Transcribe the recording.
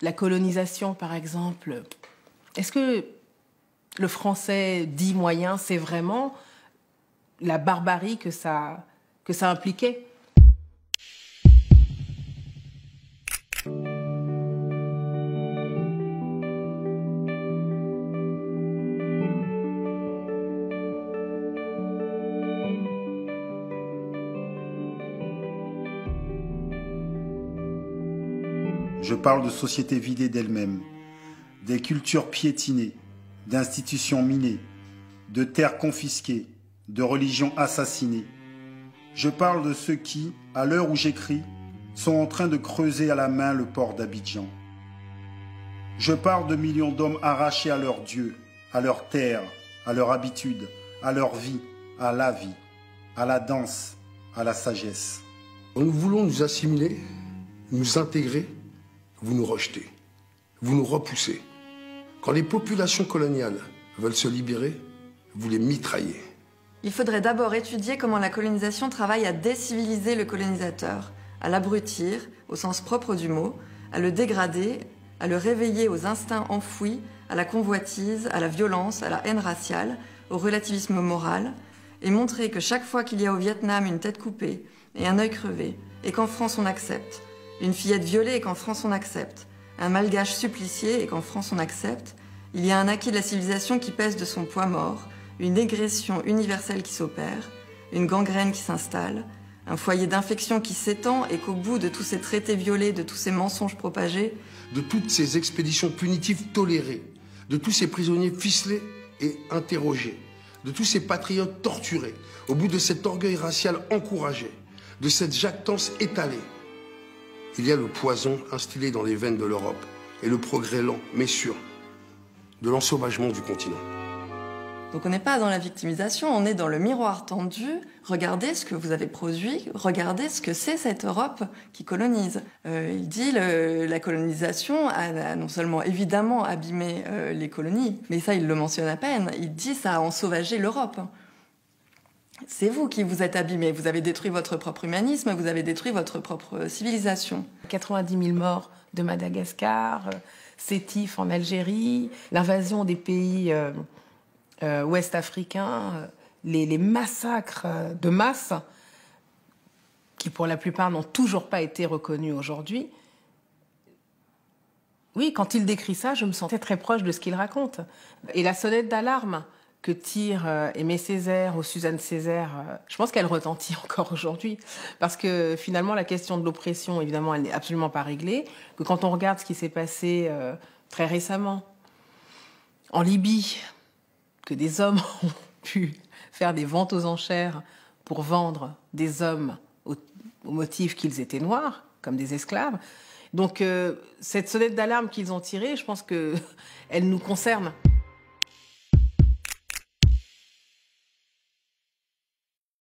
La colonisation, par exemple, est-ce que le français dit moyen, c'est vraiment la barbarie que ça impliquait? Je parle de sociétés vidées d'elles-mêmes, des cultures piétinées, d'institutions minées, de terres confisquées, de religions assassinées. Je parle de ceux qui, à l'heure où j'écris, sont en train de creuser à la main le port d'Abidjan. Je parle de millions d'hommes arrachés à leur Dieu, à leur terre, à leur habitude, à leur vie, à la vie, à la danse, à la sagesse. Quand nous voulons nous assimiler, nous intégrer, vous nous rejetez, vous nous repoussez. Quand les populations coloniales veulent se libérer, vous les mitraillez. Il faudrait d'abord étudier comment la colonisation travaille à déciviliser le colonisateur, à l'abrutir, au sens propre du mot, à le dégrader, à le réveiller aux instincts enfouis, à la convoitise, à la violence, à la haine raciale, au relativisme moral, et montrer que chaque fois qu'il y a au Vietnam une tête coupée et un œil crevé, et qu'en France on accepte, une fillette violée et qu'en France on accepte, un malgache supplicié et qu'en France on accepte, il y a un acquis de la civilisation qui pèse de son poids mort, une régression universelle qui s'opère, une gangrène qui s'installe, un foyer d'infection qui s'étend et qu'au bout de tous ces traités violés, de tous ces mensonges propagés, de toutes ces expéditions punitives tolérées, de tous ces prisonniers ficelés et interrogés, de tous ces patriotes torturés, au bout de cet orgueil racial encouragé, de cette jactance étalée, il y a le poison instillé dans les veines de l'Europe et le progrès lent, mais sûr, de l'ensauvagement du continent. Donc on n'est pas dans la victimisation, on est dans le miroir tendu. Regardez ce que vous avez produit, regardez ce que c'est cette Europe qui colonise. Il dit la colonisation a non seulement évidemment abîmé les colonies, mais ça il le mentionne à peine, il dit ça a ensauvagé l'Europe. C'est vous qui vous êtes abîmés, vous avez détruit votre propre humanisme, vous avez détruit votre propre civilisation. 90 000 morts de Madagascar, Sétif en Algérie, l'invasion des pays ouest-africains, les massacres de masse, qui pour la plupart n'ont toujours pas été reconnus aujourd'hui. Oui, quand il décrit ça, je me sentais très proche de ce qu'il raconte. Et la sonnette d'alarme que tire Aimé Césaire ou Suzanne Césaire, je pense qu'elle retentit encore aujourd'hui. Parce que finalement, la question de l'oppression, évidemment, elle n'est absolument pas réglée. Que quand on regarde ce qui s'est passé très récemment en Libye, que des hommes ont pu faire des ventes aux enchères pour vendre des hommes au motif qu'ils étaient noirs, comme des esclaves. Donc cette sonnette d'alarme qu'ils ont tirée, je pense qu'elle nous concerne.